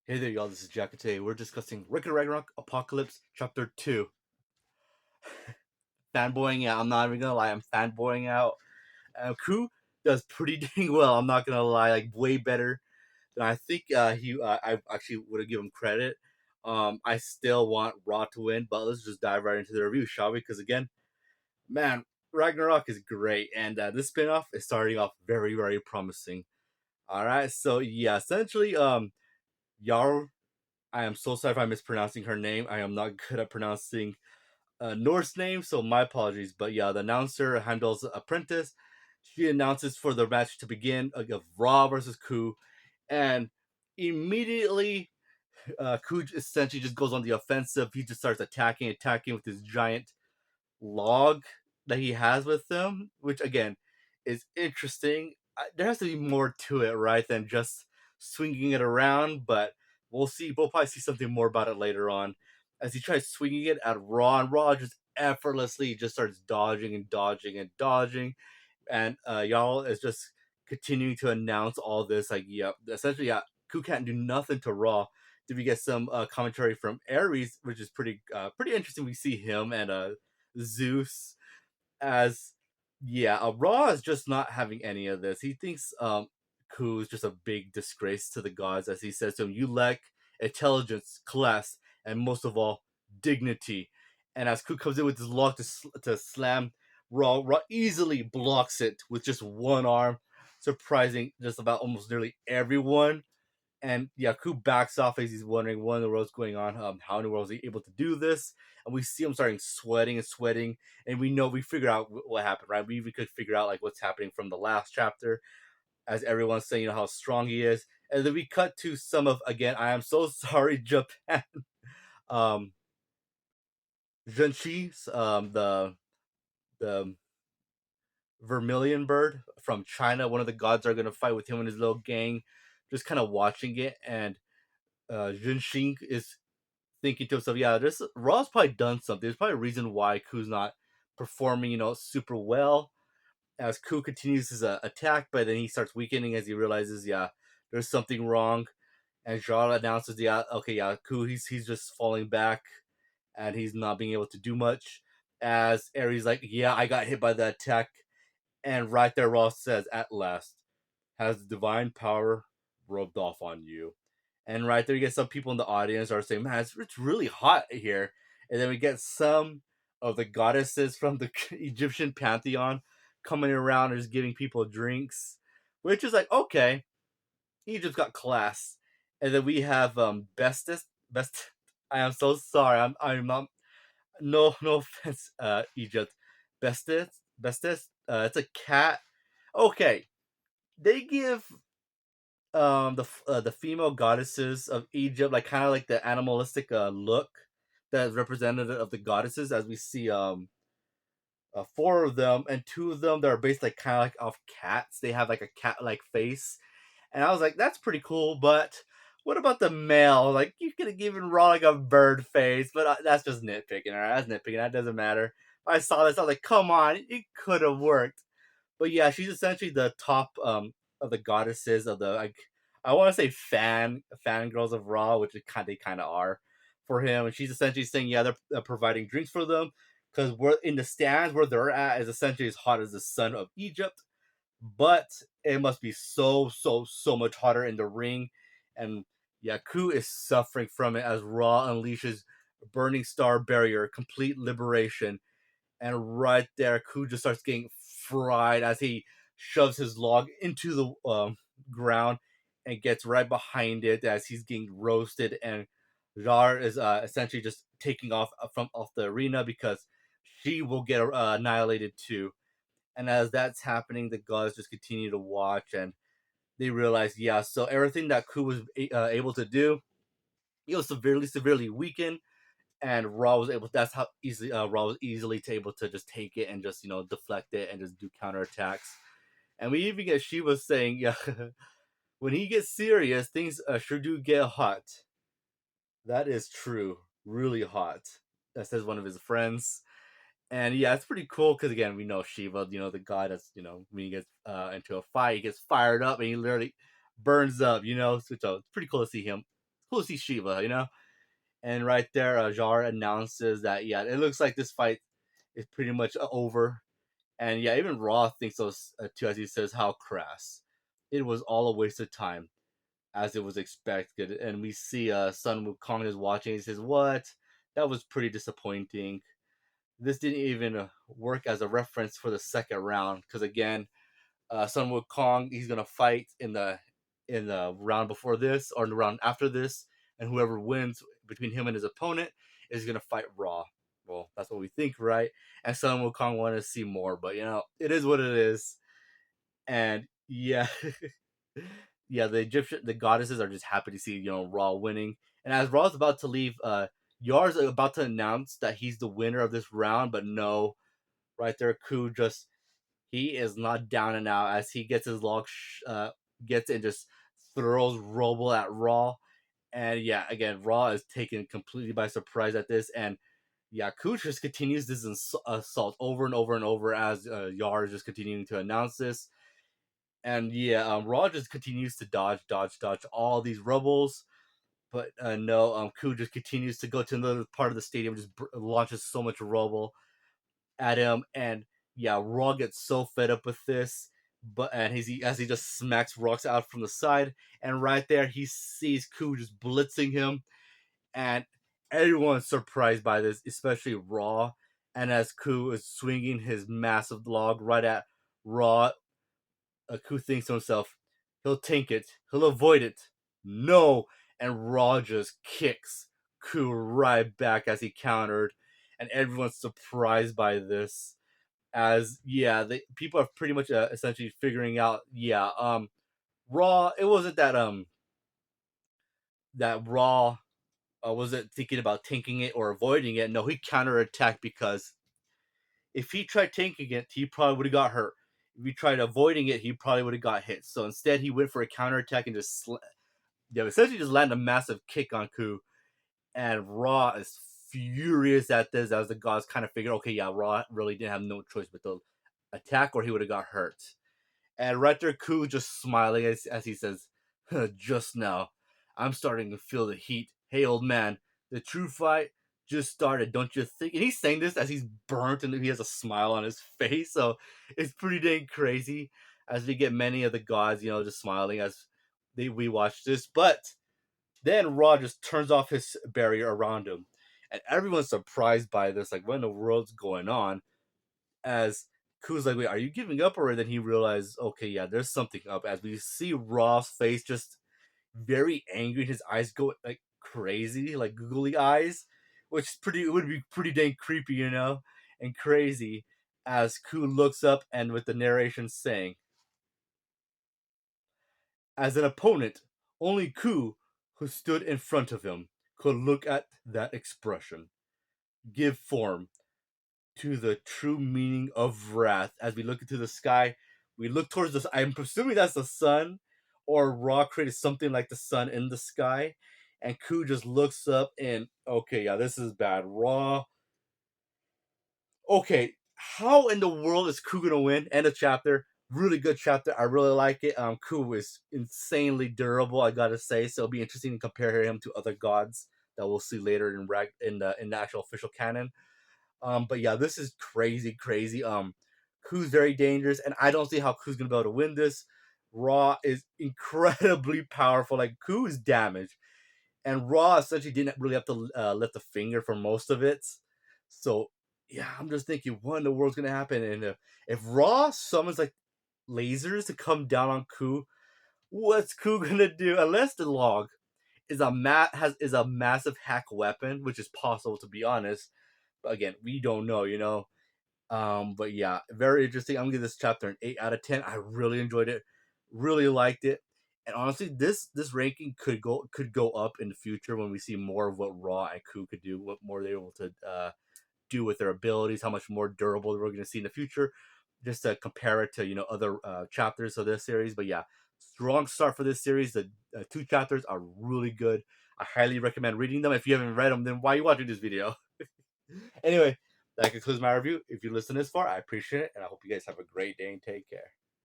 Hey there, y'all. This is Jack, and today we're discussing Ragnarok Apocalypse Chapter 2. Fanboying out. I'm not even gonna lie, I'm fanboying out. Crew does pretty dang well. I'm not gonna lie, like way better than I think I actually would have given him credit. I still want Raw to win, but let's just dive right into the review, shall we? Because again, man, Ragnarok is great, and this spinoff is starting off very, very promising. All right, so yeah, essentially, Jarl, I am so sorry if I'm mispronouncing her name. I am not good at pronouncing Norse names, so my apologies. But yeah, the announcer, Heimdall's apprentice, she announces for the match to begin of Raw versus Ku, and immediately Ku essentially just goes on the offensive. He just starts attacking with his giant log that he has with him, which again is interesting. There has to be more to it, right, than just swinging it around. But we'll see. We'll probably see something more about it later on as he tries swinging it at Raw, and Raw just effortlessly just starts dodging and dodging and dodging, and y'all is just continuing to announce all this. Like, yeah, essentially, yeah, Ku can't do nothing to Raw. Did we get some commentary from Ares, which is pretty interesting. We see him and Zeus as yeah, Raw is just not having any of this. He thinks Ku is just a big disgrace to the gods, as he says to him, "You lack intelligence, class, and most of all, dignity." And as Ku comes in with his log to slam Raw easily blocks it with just one arm, surprising just about almost nearly everyone. And yeah, Ku backs off as he's wondering what in the world's going on. How in the world is he able to do this? And we see him starting sweating and sweating, and we figure out what happened, right? We could figure out like what's happening from the last chapter, as everyone's saying, how strong he is. And then we cut to some of again. I am so sorry, Japan. Um, Junshi, the vermilion bird from China. One of the gods are gonna fight with him and his little gang, just kind of watching it, and Junxing is thinking to himself, yeah, this Raw's probably done something. There's probably a reason why Ku's not performing, super well. As Ku continues his attack, but then he starts weakening as he realizes, yeah, there's something wrong. And Jarl announces, yeah, okay, yeah, Ku, he's just falling back, and he's not being able to do much. As Ares like, yeah, I got hit by the attack, and right there, Raw says, at last, has the divine power rubbed off on you? And right there, you get some people in the audience are saying, man, it's really hot here. And then we get some of the goddesses from the Egyptian pantheon coming around and just giving people drinks, which is like, okay, Egypt's got class. And then we have best. I am so sorry. I'm not. No offense, Egypt. Bestest. It's a cat. Okay, they give the female goddesses of Egypt like kind of like the animalistic look that is representative of the goddesses, as we see four of them, and two of them that are based like kind of like off cats. They have like a cat like face, and I was like, that's pretty cool. But what about the male? Like, you could have given Raw like a bird face, but that's just nitpicking. All right, that's nitpicking. That doesn't matter. I saw this. I was like, come on, it could have worked. But yeah, she's essentially the top of the goddesses of the like, I want to say fangirls of Raw, which they kind of are for him. And she's essentially saying, yeah, they're providing drinks for them because we're in the stands where they're at is essentially as hot as the sun of Egypt, but it must be so much hotter in the ring. And Yaku is suffering from it as Raw unleashes Burning Star Barrier, complete liberation. And right there, Ku just starts getting fried as he shoves his log into the ground and gets right behind it as he's getting roasted. And Jar is essentially just taking off the arena because she will get annihilated too. And as that's happening, the gods just continue to watch, and they realize, yeah, so everything that Ku was able to do, he was severely weakened, and Raw was able. That's how easily Raw was easily able to just take it and just deflect it and just do counterattacks. And we even get Shiva saying, yeah, when he gets serious, things sure do get hot. That is true, really hot. That says one of his friends. And yeah, it's pretty cool because again, we know Shiva, the guy that's when he gets into a fight, he gets fired up and he literally burns up. So it's pretty cool to see him. we'll see Shiva, you know. And right there, Jar announces that yeah, it looks like this fight is pretty much over. And yeah, even Raw thinks so too, as he says how crass. It was all a waste of time, as it was expected. And we see Sun Wukong is watching. He says, "What? That was pretty disappointing. This didn't even work as a reference for the second round because again, Sun Wukong he's gonna fight in the round before this or in the round after this, and whoever wins between him and his opponent is gonna fight Raw." Well, that's what we think, right? And Sun Wukong wanted to see more, but you know, it is what it is. And yeah, yeah, the goddesses are just happy to see Raw winning. And as Raw's about to leave, Yar's about to announce that he's the winner of this round, but no, right there, Ku just he is not down and out as he gets his log, gets and just throws Robo at Raw. And yeah, again, Raw is taken completely by surprise at this. And yeah, Ku just continues this assault over and over and over as Yar is just continuing to announce this. And yeah, Raw just continues to dodge all these rebels. But no, Ku just continues to go to another part of the stadium, just launches so much rubble at him, and yeah, Raw gets so fed up with this, but and as he just smacks rocks out from the side, and right there he sees Ku just blitzing him, and everyone's surprised by this, especially Raw. And as Ku is swinging his massive log right at Raw, Ku thinks to himself, he'll tank it, he'll avoid it. No, and Raw just kicks Ku right back as he countered, and everyone's surprised by this as yeah, the people are pretty much essentially figuring out yeah, Raw. It wasn't that Raw wasn't thinking about tanking it or avoiding it. No, he counterattacked because if he tried tanking it, he probably would have got hurt. If he tried avoiding it, he probably would have got hit. So instead, he went for a counterattack and just yeah, essentially just landed a massive kick on Ku. And Raw is furious at this as the gods kind of figured, okay, yeah, Raw really didn't have no choice but to attack or he would have got hurt. And right there, Ku just smiling as he says, just now, I'm starting to feel the heat. Hey, old man, the true fight just started, don't you think? And he's saying this as he's burnt and he has a smile on his face. So it's pretty dang crazy as we get many of the gods, just smiling as we watch this. But then Raw just turns off his barrier around him. And everyone's surprised by this. Like, what in the world's going on? As Ku's like, wait, are you giving up? Or then he realized, okay, yeah, there's something up. As we see Raw's face just very angry, his eyes go like crazy, like googly eyes, which is it would be pretty dang creepy, and crazy. As Ku looks up and with the narration saying, as an opponent, only Ku, who stood in front of him, could look at that expression, give form to the true meaning of wrath. As we look into the sky, we look towards the. I'm presuming that's the sun, or Ra created something like the sun in the sky, and Ku just looks up and okay, yeah, this is bad. Ra. Okay, how in the world is Ku gonna win? End of chapter. Really good chapter. I really like it. Ku is insanely durable. I gotta say, so it'll be interesting to compare him to other gods that we'll see later in the actual official canon. But yeah, this is crazy, crazy. Ku's very dangerous, and I don't see how Ku's gonna be able to win this. Raw is incredibly powerful. Like Ku is damaged, and Raw essentially didn't really have to lift a finger for most of it. So yeah, I'm just thinking, what in the world's gonna happen? And if Raw summons like lasers to come down on Ku, what's Ku gonna do? Unless the log is a massive hack weapon, which is possible to be honest. But again, we don't know. But yeah, very interesting. I'm gonna give this chapter an 8 out of 10. I really enjoyed it, really liked it, and honestly, this ranking could go up in the future when we see more of what Raw and Ku could do, what more they're able to do with their abilities, how much more durable we're gonna see in the future. Just to compare it to other chapters of this series, but yeah, strong start for this series. The 2 chapters are really good. I highly recommend reading them. If you haven't read them, then why are you watching this video? Anyway, that concludes my review. If you listen this far, I appreciate it, and I hope you guys have a great day and take care.